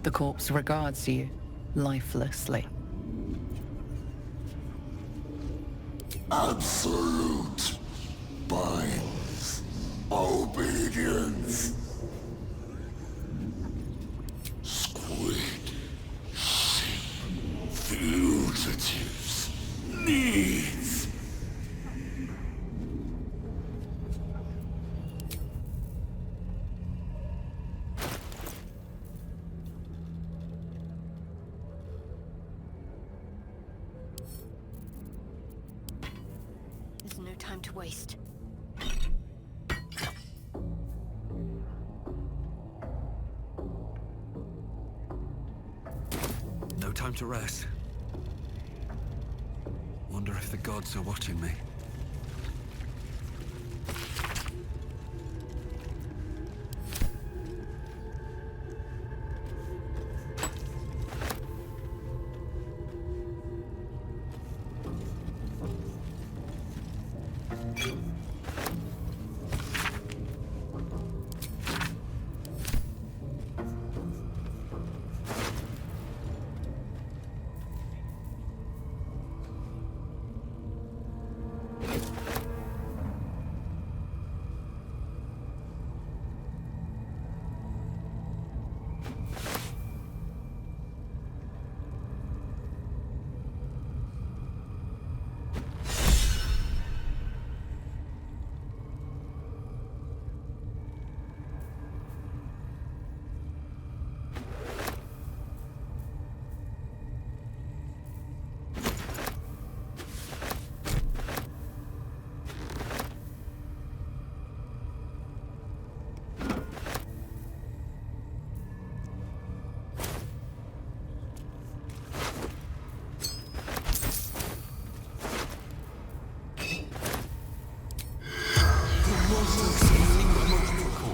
The corpse regards you lifelessly. Absolute binds obedience. Squid, sheep, fugitives, needs. There's no time to waste. No time to rest. Wonder if the gods are watching me.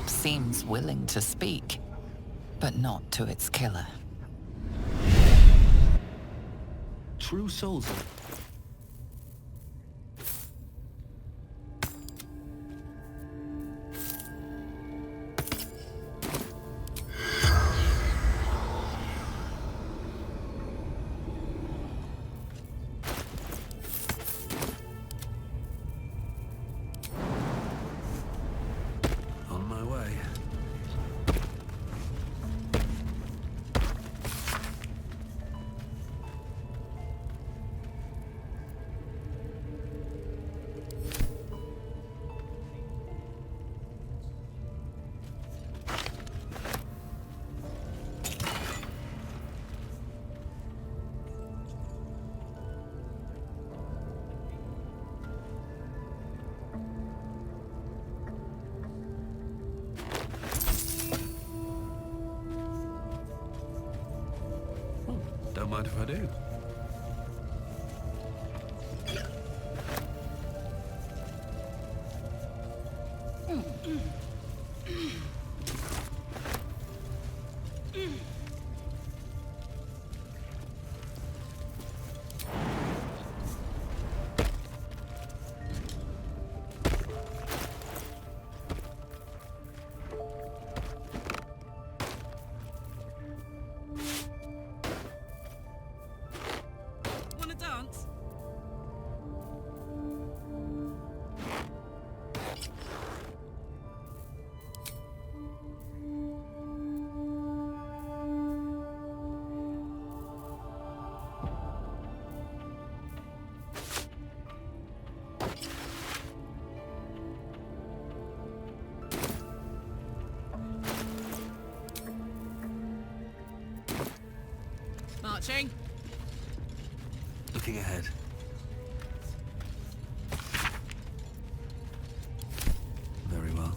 Seems willing to speak, but not to its killer. True souls. On my way. Don't mind if I do. Wanna dance? Marching. Looking ahead. Very well.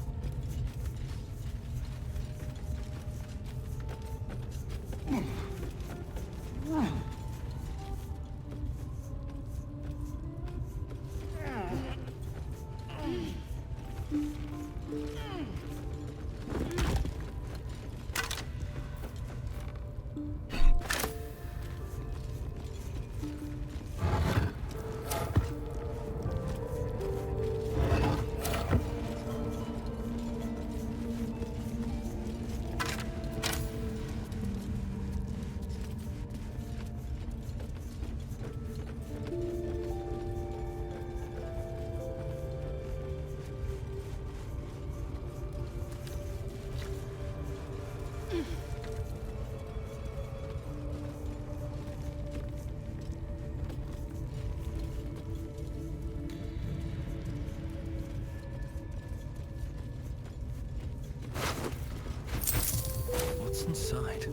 What's inside?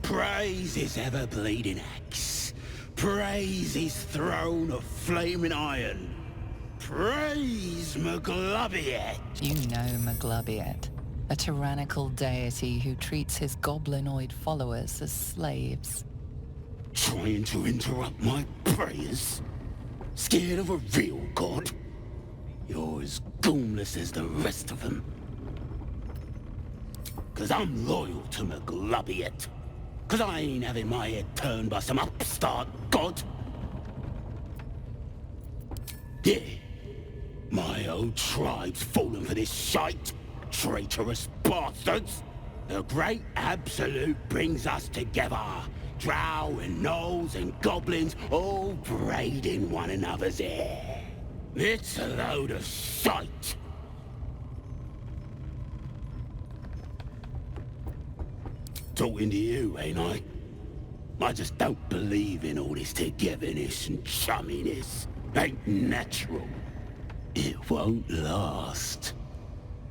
Praise his ever-bleeding axe. Praise his throne of flaming iron. Praise Maglubiet. You know Maglubiet, a tyrannical deity who treats his goblinoid followers as slaves. Trying to interrupt my prayers? Scared of a real god? You're as goonless as the rest of them. 'Cause I'm loyal to Maglubiet. 'Cause I ain't having my head turned by some upstart god. Yeah, my old tribe's fallen for this shite. Traitorous bastards. The great absolute brings us together. Drow and gnolls and goblins all braiding one another's hair. It's a load of shite. Talking to you, ain't I? I just don't believe in all this togetherness and chumminess. Ain't natural. It won't last.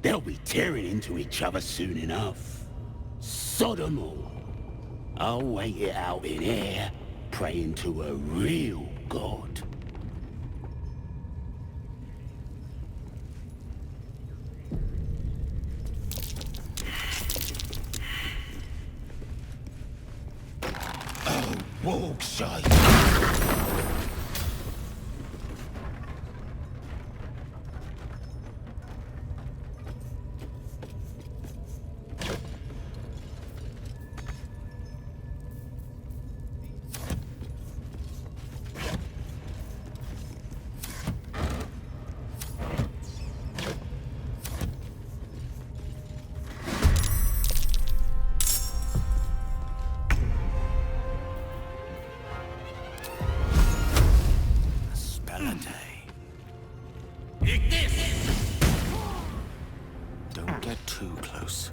They'll be tearing into each other soon enough. Sodom all. I'll wait it out in air, praying to a real god. Walk shite. Don't get too close.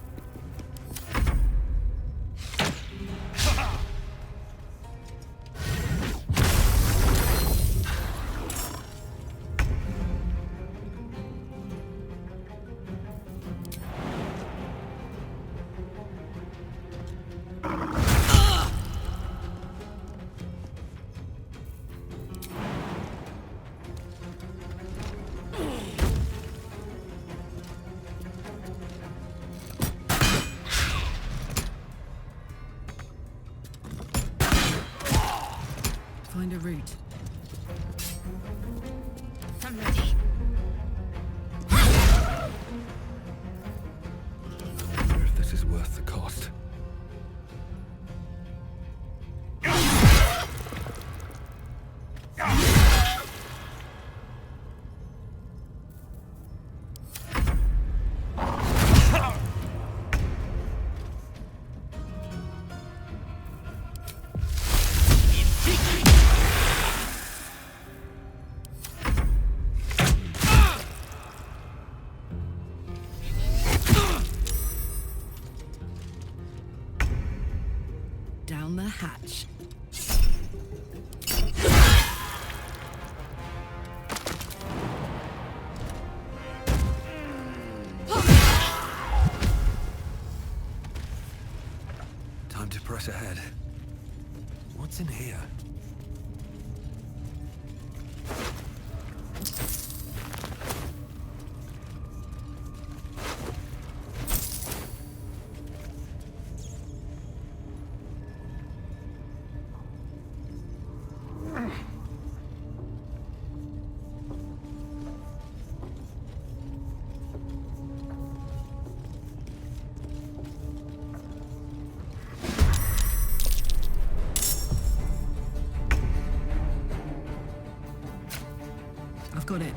Find a route. I'm ready. I wonder if this is worth the cost. Down the hatch. Time to press ahead. What's in here? Got it.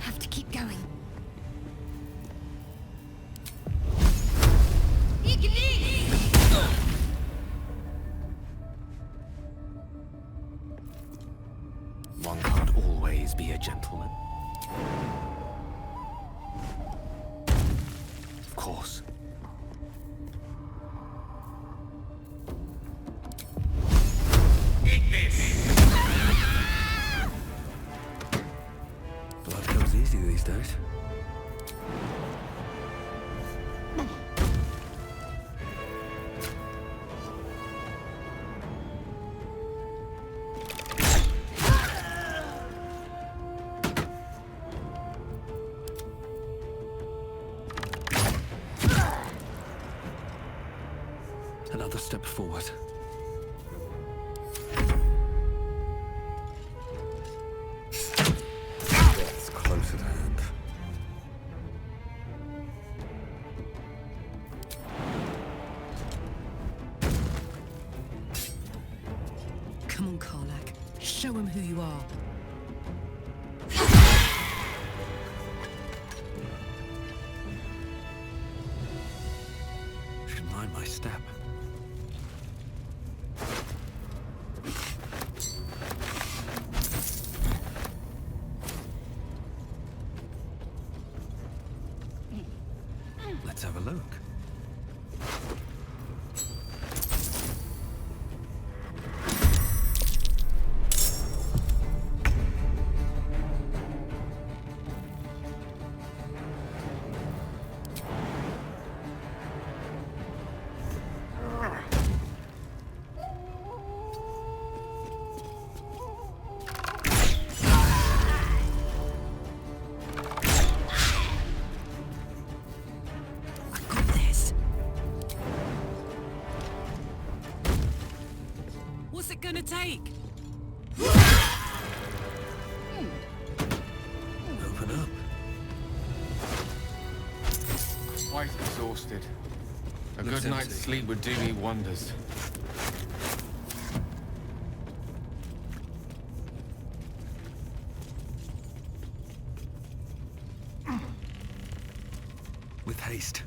Have to keep going. One can't always be a gentleman. Of course. Blood comes easy these days. Another step forward. That's close at hand. Come on, Karlak. Show him who you are. Should mind my step. Let's have a look. I've got this. What's it gonna take? Open up. Quite exhausted. A Looks good night's empty. sleep would do me wonders. With haste.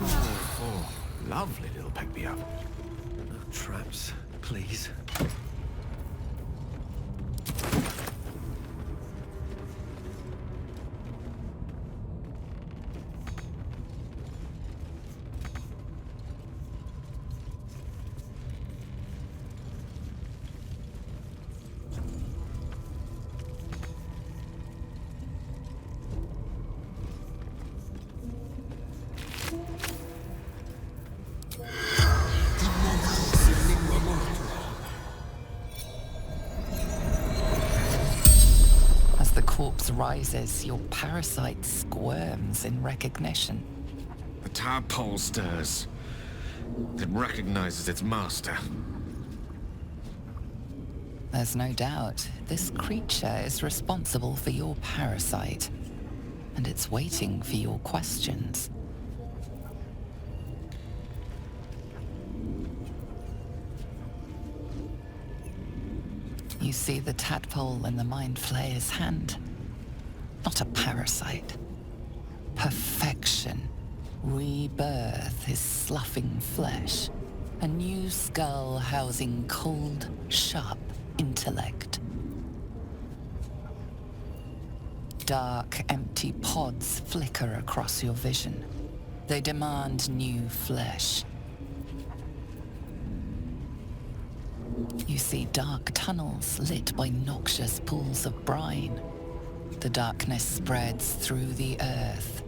Oh, lovely little pick-me-up. No traps, please. As the corpse rises, your parasite squirms in recognition. The tadpole stirs. It recognizes its master. There's no doubt this creature is responsible for your parasite, and it's waiting for your questions. You see the tadpole in the Mind Flayer's hand. Not a parasite. Perfection. Rebirth his sloughing flesh. A new skull housing cold, sharp intellect. Dark, empty pods flicker across your vision. They demand new flesh. You see dark tunnels lit by noxious pools of brine. The darkness spreads through the earth.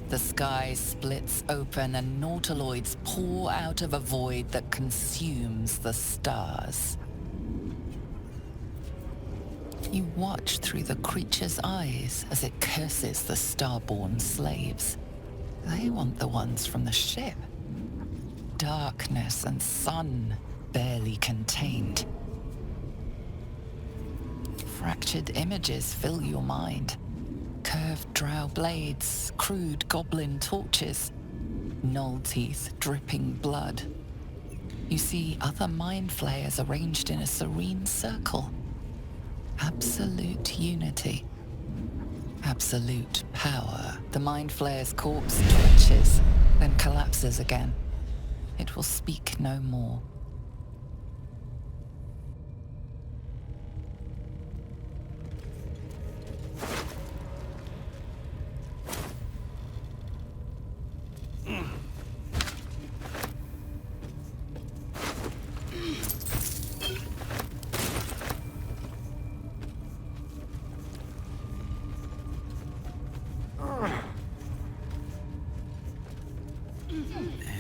The sky splits open and nautiloids pour out of a void that consumes the stars. You watch through the creature's eyes as it curses the starborn slaves. They want the ones from the ship. Darkness and sun barely contained. Fractured images fill your mind. Curved drow blades, crude goblin torches, gnoll teeth dripping blood. You see other Mind Flayers arranged in a serene circle. Absolute unity. Absolute power. The Mind Flayer's corpse twitches, then collapses again. It will speak no more.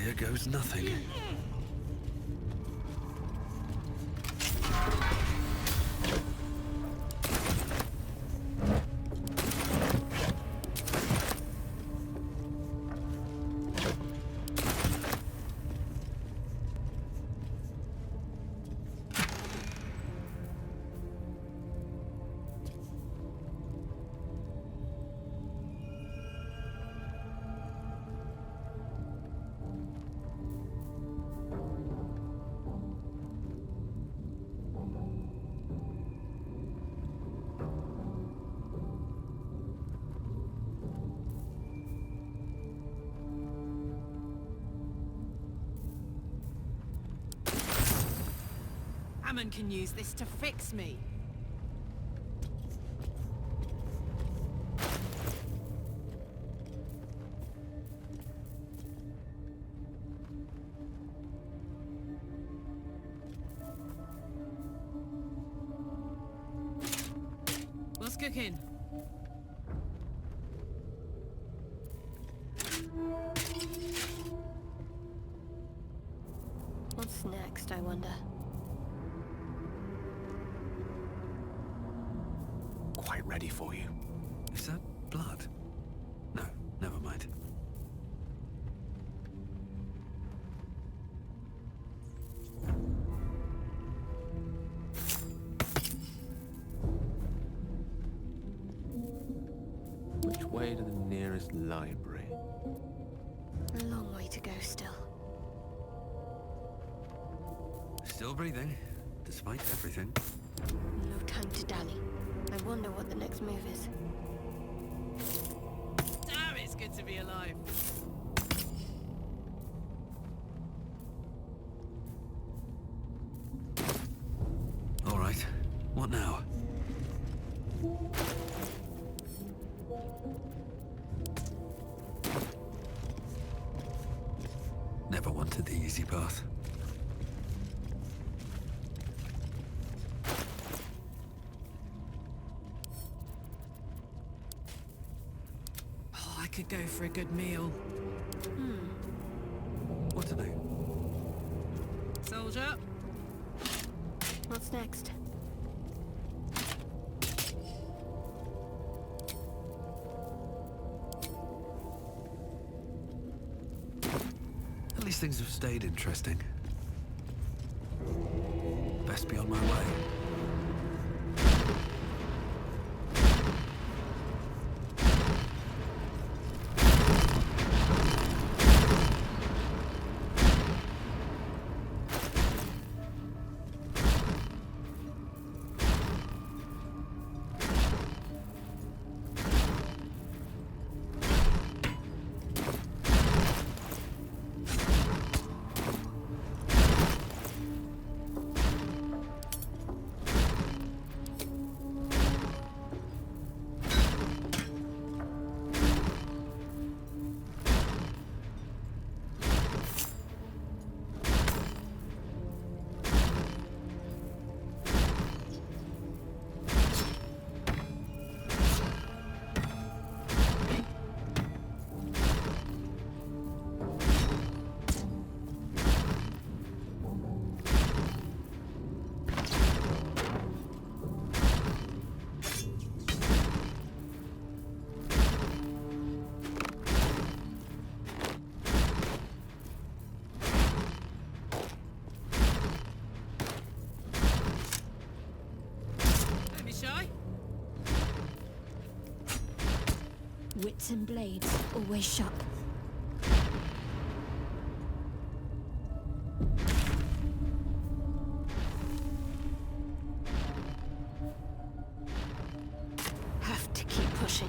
Here goes nothing. Ammon can use this to fix me. What's cooking? What's next, I wonder? Quite ready for you. Is that blood? No, never mind. Which way to the nearest library? A long way to go still. Still breathing, despite everything. No time to dally. I wonder what the next move is. Damn, it's good to be alive. All right, what now? Never wanted the easy path. Oh, I could go for a good meal. What to do? Soldier. What's next? At least things have stayed interesting. Best be on my way. Wits and blades, always sharp. Have to keep pushing.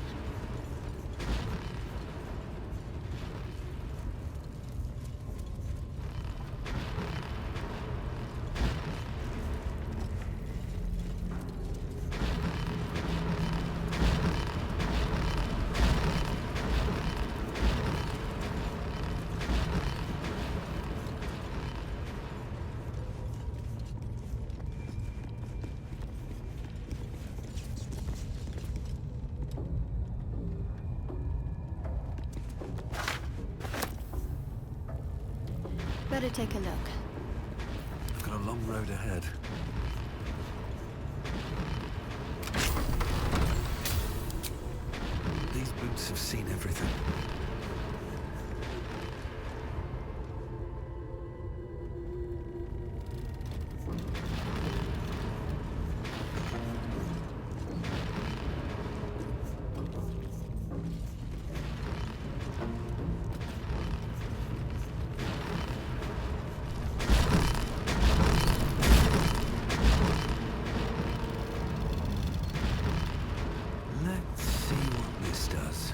Better take a look. I've got a long road ahead. These boots have seen everything. Let's see what this does.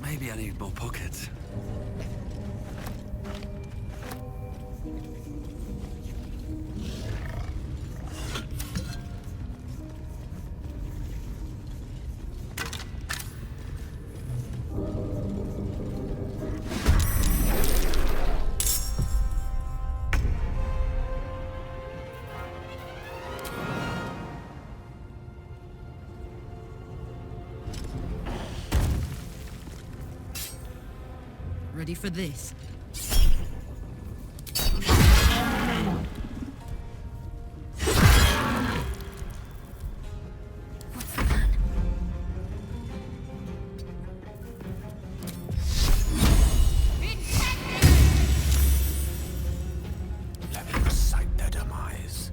Maybe I need more pockets. Ready for this? What's the plan? Let me recite their demise.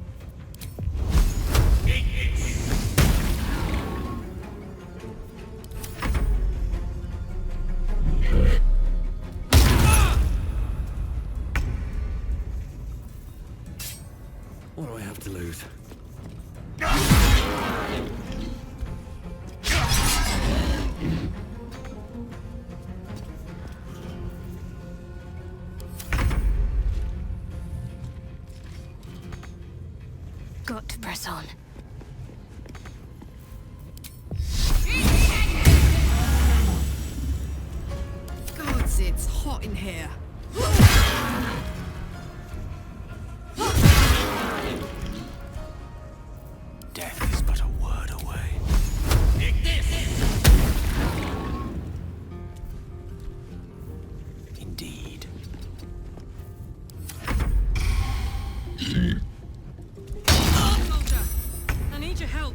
What do I have to lose? Got to press on. Gods, it's hot in here. Death is but a word away. Indeed. Soldier, I need your help.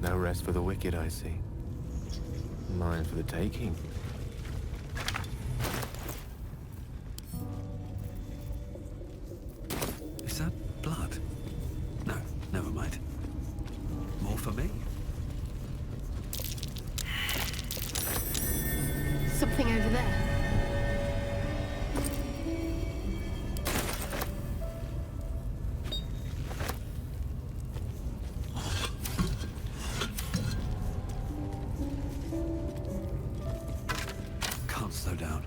No rest for the wicked, I see. Mine for the taking. Is that blood? No, never mind. More for me? Something over there. Can't slow down.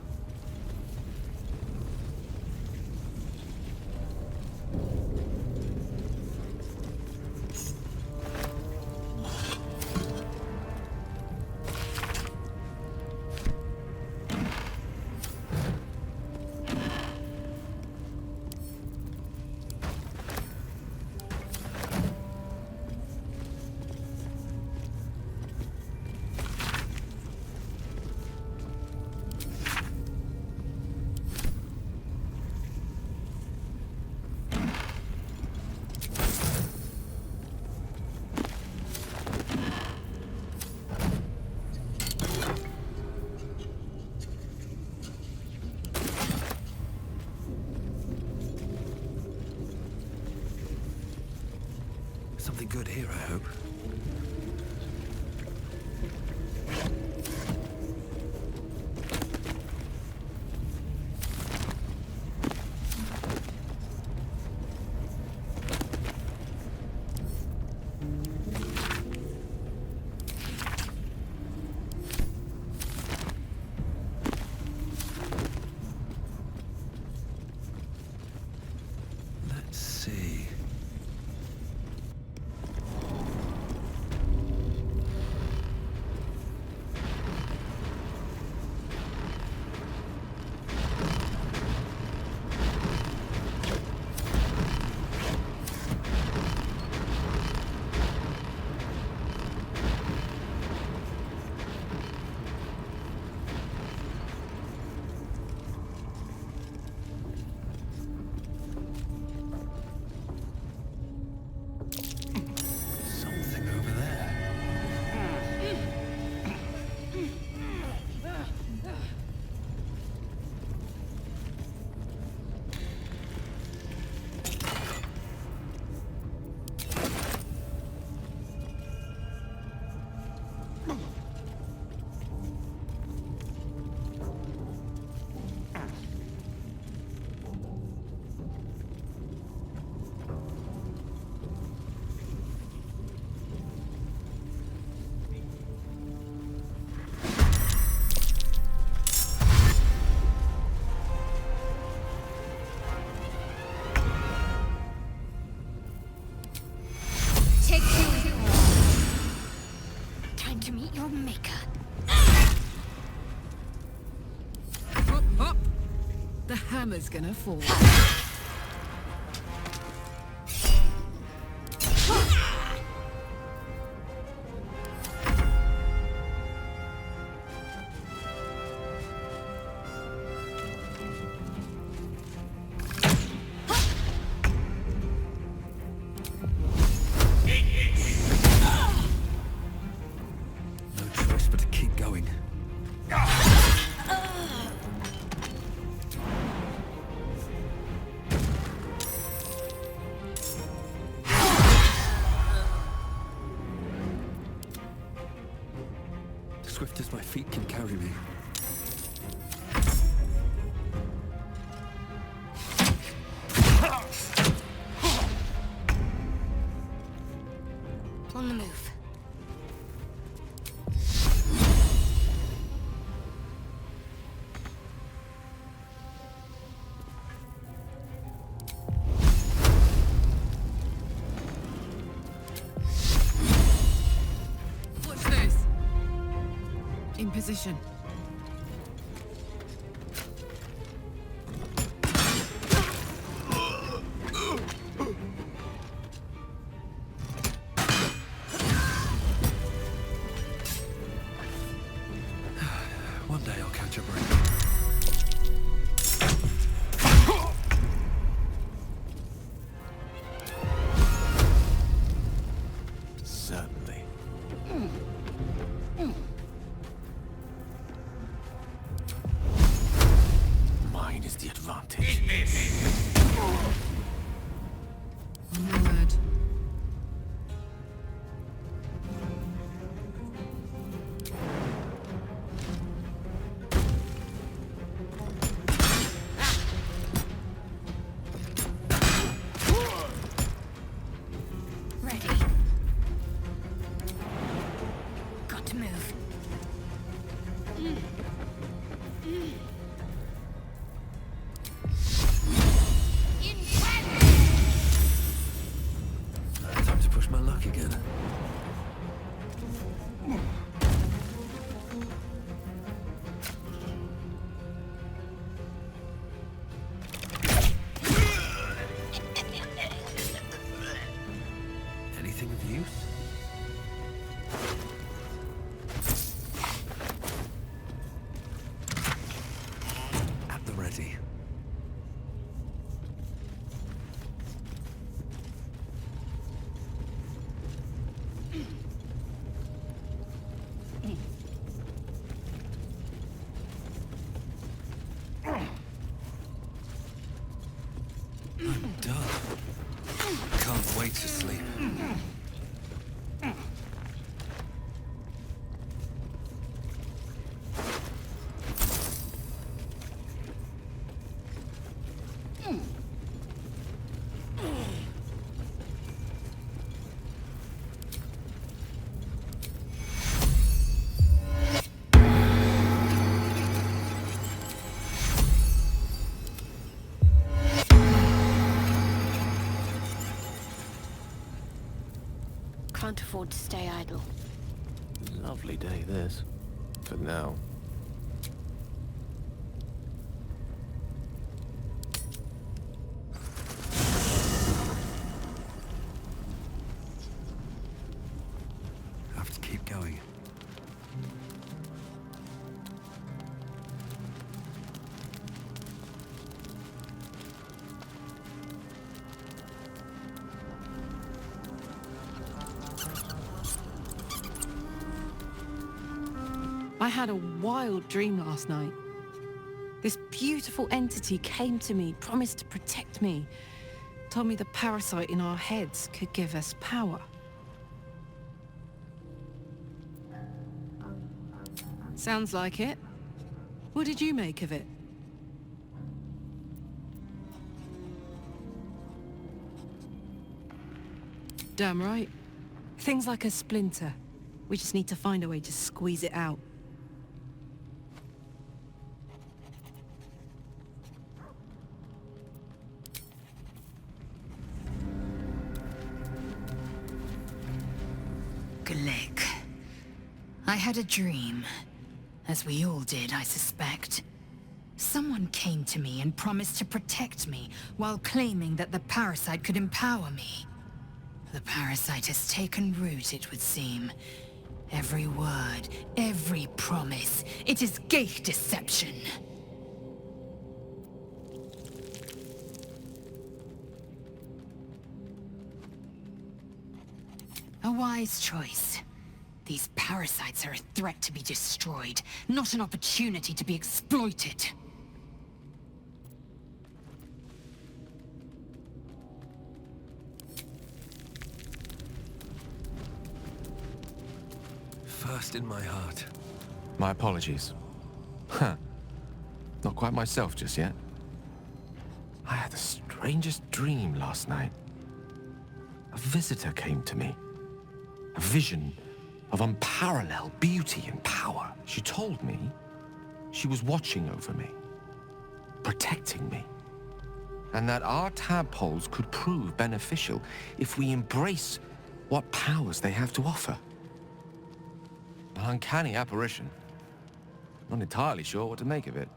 Something good here, I hope. Let's see. Something over there. Take two. Time to meet your maker. Hop, hop! The hammer's gonna fall. No choice but to keep going. Swift as my feet can carry me. On the move. Watch this. In position. One day I'll catch a break. Certainly. Mine is the advantage. On your word. Ready. Got to move. Time to push my luck again. Anything of use? At the ready. I'm done. Can't wait to sleep. can't afford to stay idle. Lovely day, this. For now. Have to keep going. I had a wild dream last night. This beautiful entity came to me, promised to protect me, told me the parasite in our heads could give us power. Sounds like it. What did you make of it? Damn right. Things like a splinter. We just need to find a way to squeeze it out. Glick. I had a dream. As we all did, I suspect. Someone came to me and promised to protect me, while claiming that the parasite could empower me. The parasite has taken root, it would seem. Every word, every promise, it is gate deception. A wise choice. These parasites are a threat to be destroyed, not an opportunity to be exploited. First in my heart. My apologies. Huh. Not quite myself just yet. I had the strangest dream last night. A visitor came to me. A vision of unparalleled beauty and power. She told me she was watching over me, protecting me, and that our tadpoles could prove beneficial if we embrace what powers they have to offer. An uncanny apparition. Not entirely sure what to make of it.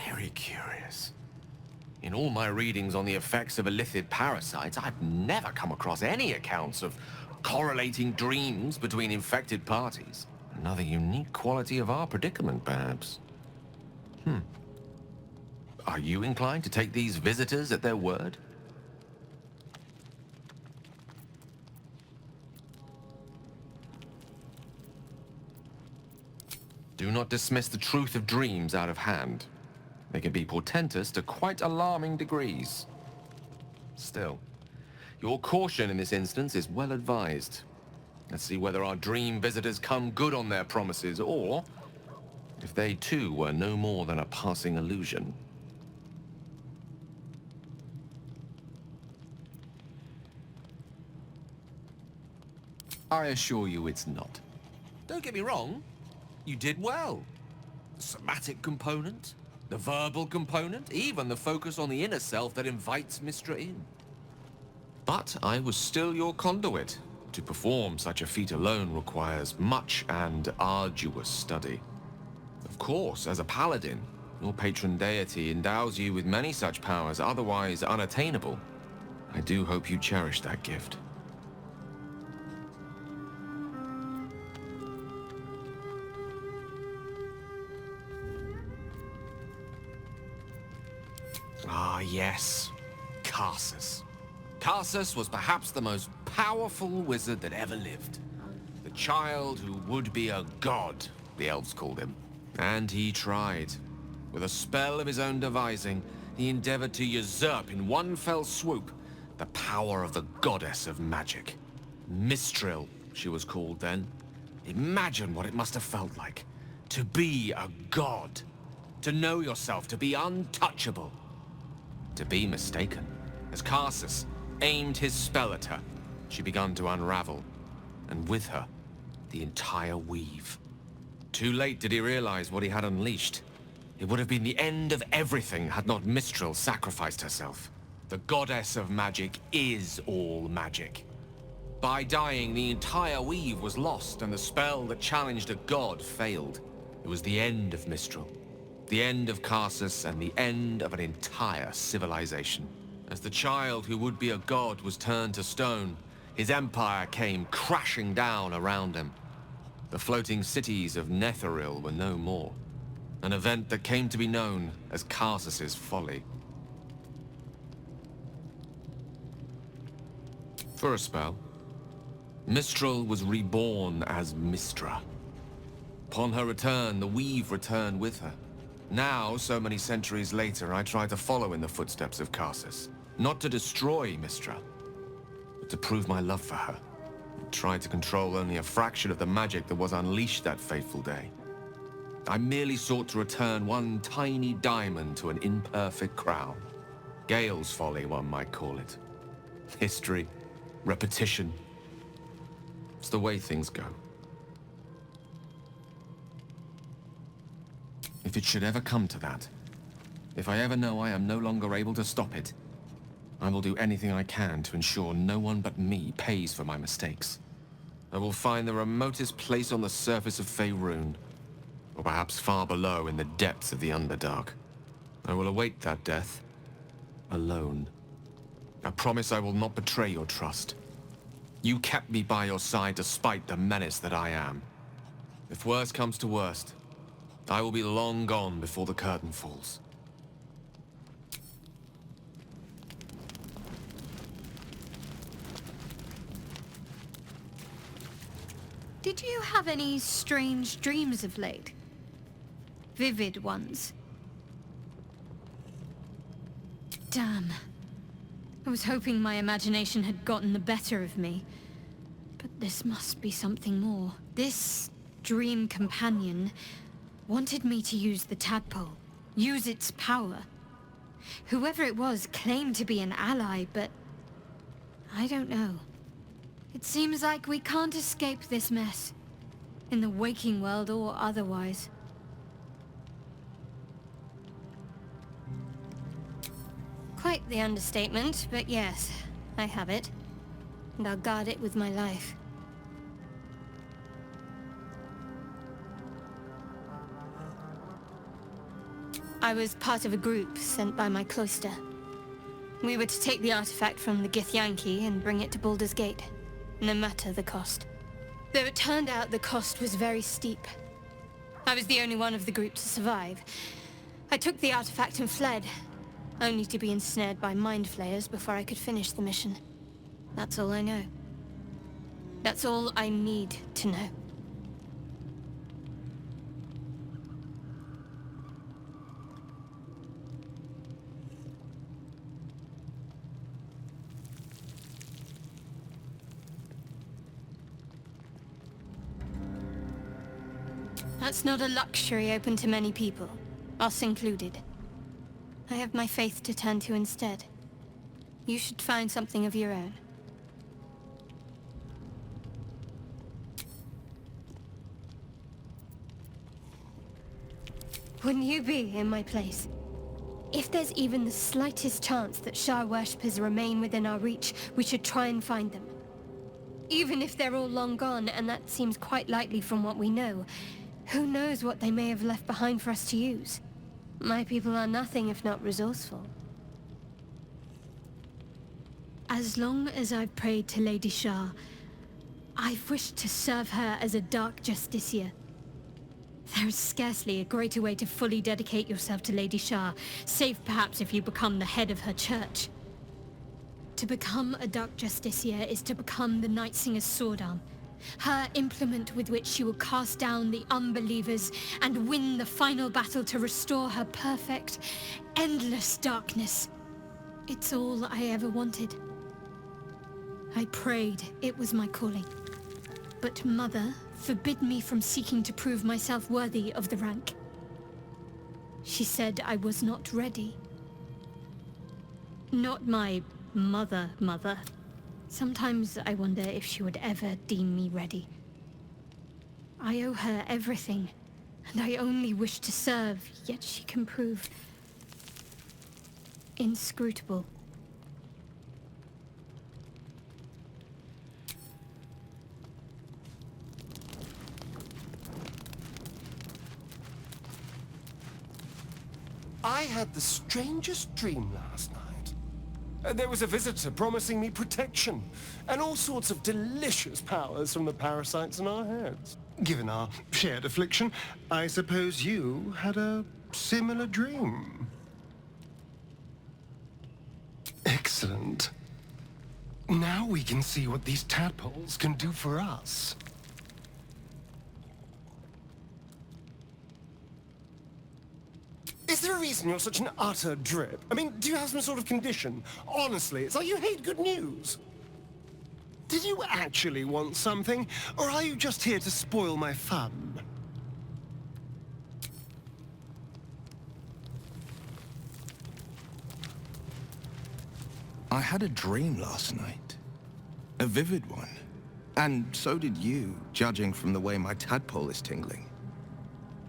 Very curious. In all my readings on the effects of illithid parasites, I've never come across any accounts of correlating dreams between infected parties. Another unique quality of our predicament, perhaps. Are you inclined to take these visitors at their word? Do not dismiss the truth of dreams out of hand. They can be portentous to quite alarming degrees. Still, your caution in this instance is well advised. Let's see whether our dream visitors come good on their promises, or if they too were no more than a passing illusion. I assure you it's not. Don't get me wrong, you did well. The somatic component, the verbal component, even the focus on the inner self that invites Mistra in. But I was still your conduit. To perform such a feat alone requires much and arduous study. Of course, as a paladin, your patron deity endows you with many such powers otherwise unattainable. I do hope you cherish that gift. Ah, yes. Karsus. Karsus was perhaps the most powerful wizard that ever lived. The child who would be a god, the elves called him. And he tried. With a spell of his own devising, he endeavored to usurp in one fell swoop the power of the goddess of magic. Mistril, she was called then. Imagine what it must have felt like. To be a god. To know yourself, to be untouchable. To be mistaken. As Karsus aimed his spell at her, she began to unravel, and with her, the entire weave. Too late did he realize what he had unleashed. It would have been the end of everything had not Mistral sacrificed herself. The goddess of magic is all magic. By dying, the entire weave was lost, and the spell that challenged a god failed. It was the end of Mistral, the end of Karsus, and the end of an entire civilization. As the child who would be a god was turned to stone, his empire came crashing down around him. The floating cities of Netheril were no more. An event that came to be known as Karsus's folly. For a spell, Mistral was reborn as Mistra. Upon her return, the weave returned with her. Now, so many centuries later, I try to follow in the footsteps of Karsus. Not to destroy Mistra, but to prove my love for her. I tried to control only a fraction of the magic that was unleashed that fateful day. I merely sought to return one tiny diamond to an imperfect crown. Gale's folly, one might call it. History, repetition. It's the way things go. If it should ever come to that, if I ever know I am no longer able to stop it, I will do anything I can to ensure no one but me pays for my mistakes. I will find the remotest place on the surface of Faerun, or perhaps far below in the depths of the Underdark. I will await that death, alone. I promise I will not betray your trust. You kept me by your side despite the menace that I am. If worst comes to worst, I will be long gone before the curtain falls. Did you have any strange dreams of late? Vivid ones? Damn. I was hoping my imagination had gotten the better of me. But this must be something more. This dream companion wanted me to use the tadpole, use its power. Whoever it was claimed to be an ally, but I don't know. It seems like we can't escape this mess, in the waking world or otherwise. Quite the understatement, but yes, I have it. And I'll guard it with my life. I was part of a group sent by my cloister. We were to take the artifact from the Githyanki and bring it to Baldur's Gate, no matter the cost. Though it turned out the cost was very steep. I was the only one of the group to survive. I took the artifact and fled, only to be ensnared by Mind Flayers before I could finish the mission. That's all I know. That's all I need to know. That's not a luxury open to many people, us included. I have my faith to turn to instead. You should find something of your own. Wouldn't you be in my place? If there's even the slightest chance that Shah worshippers remain within our reach, we should try and find them. Even if they're all long gone, and that seems quite likely from what we know, who knows what they may have left behind for us to use? My people are nothing if not resourceful. As long as I've prayed to Lady Shah, I've wished to serve her as a Dark Justiciar. There is scarcely a greater way to fully dedicate yourself to Lady Shah, save perhaps if you become the head of her church. To become a Dark Justiciar is to become the Night Singer's sword arm, her implement with which she will cast down the unbelievers and win the final battle to restore her perfect, endless darkness. It's all I ever wanted. I prayed it was my calling. But Mother forbid me from seeking to prove myself worthy of the rank. She said I was not ready. Not my mother. Sometimes I wonder if she would ever deem me ready. I owe her everything, and I only wish to serve, yet she can prove inscrutable. I had the strangest dream last night. There was a visitor promising me protection and all sorts of delicious powers from the parasites in our heads. Given our shared affliction, I suppose you had a similar dream. Excellent. Now we can see what these tadpoles can do for us. Is there a reason you're such an utter drip? I mean, do you have some sort of condition? Honestly, it's like you hate good news. Did you actually want something, or are you just here to spoil my fun? I had a dream last night. A vivid one. And so did you, judging from the way my tadpole is tingling.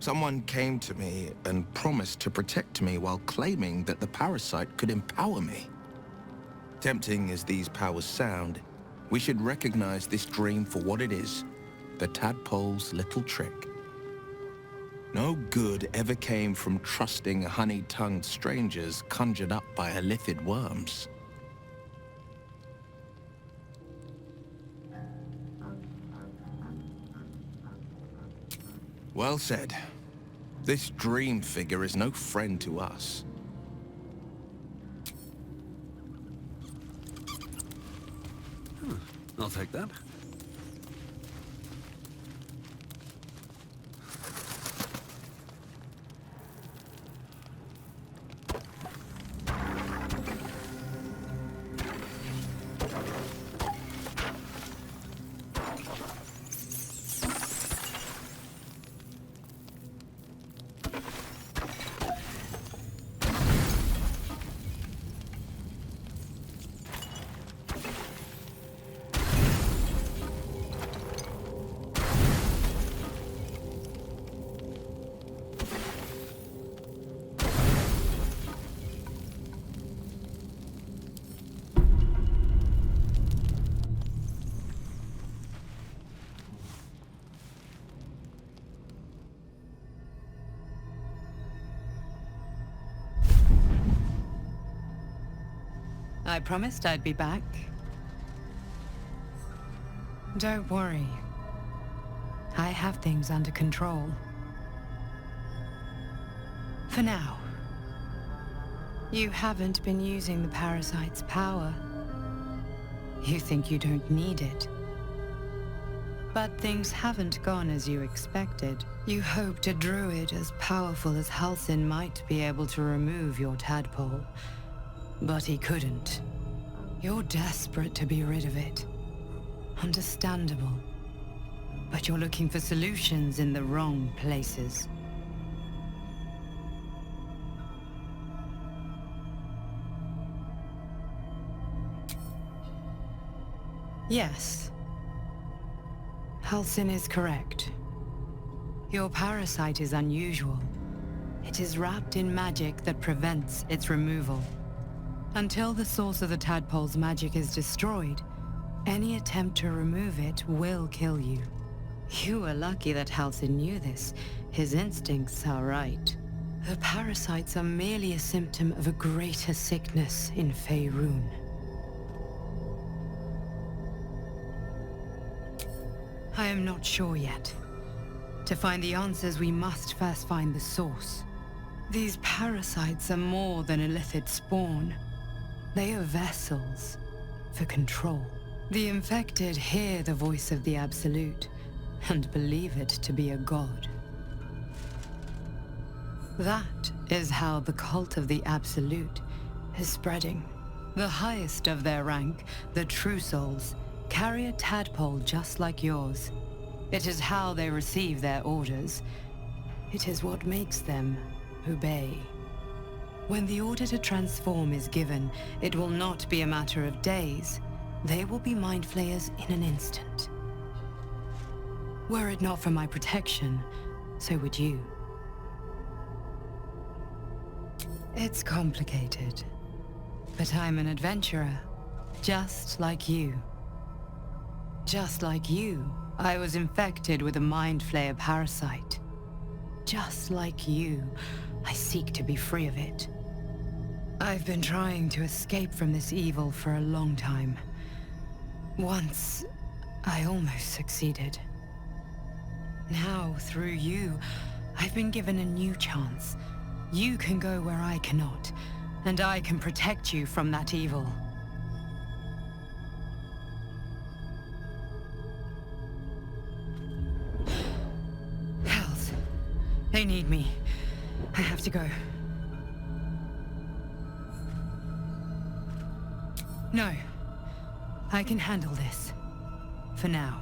Someone came to me and promised to protect me while claiming that the parasite could empower me. Tempting as these powers sound, we should recognize this dream for what it is, the tadpole's little trick. No good ever came from trusting honey-tongued strangers conjured up by illithid worms. Well said. This dream figure is no friend to us. I'll take that. I promised I'd be back. Don't worry. I have things under control. For now. You haven't been using the parasite's power. You think you don't need it. But things haven't gone as you expected. You hoped a druid as powerful as Halsin might be able to remove your tadpole. But he couldn't. You're desperate to be rid of it. Understandable. But you're looking for solutions in the wrong places. Yes. Halsin is correct. Your parasite is unusual. It is wrapped in magic that prevents its removal. Until the source of the tadpole's magic is destroyed, any attempt to remove it will kill you. You were lucky that Halsin knew this. His instincts are right. The parasites are merely a symptom of a greater sickness in Faerun. I am not sure yet. To find the answers, we must first find the source. These parasites are more than illithid spawn. They are vessels for control. The infected hear the voice of the Absolute and believe it to be a god. That is how the cult of the Absolute is spreading. The highest of their rank, the True Souls, carry a tadpole just like yours. It is how they receive their orders. It is what makes them obey. When the order to transform is given, it will not be a matter of days. They will be Mind Flayers in an instant. Were it not for my protection, so would you. It's complicated, but I'm an adventurer, just like you. Just like you, I was infected with a Mind Flayer parasite. Just like you, I seek to be free of it. I've been trying to escape from this evil for a long time. Once, I almost succeeded. Now, through you, I've been given a new chance. You can go where I cannot, and I can protect you from that evil. Hells. They need me. I have to go. No. I can handle this. For now.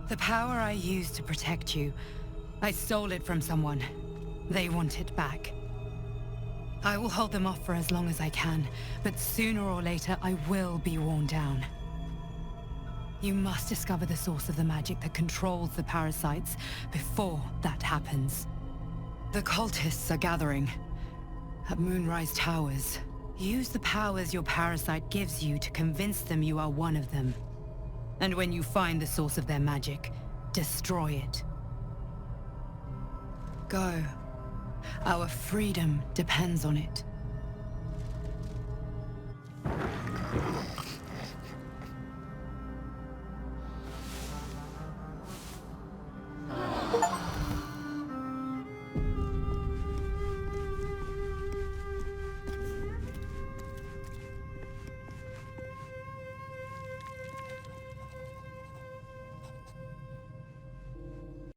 The power I used to protect you, I stole it from someone. They want it back. I will hold them off for as long as I can, but sooner or later I will be worn down. You must discover the source of the magic that controls the parasites before that happens. The cultists are gathering at Moonrise Towers. Use the powers your parasite gives you to convince them you are one of them. And when you find the source of their magic, destroy it. Go. Our freedom depends on it.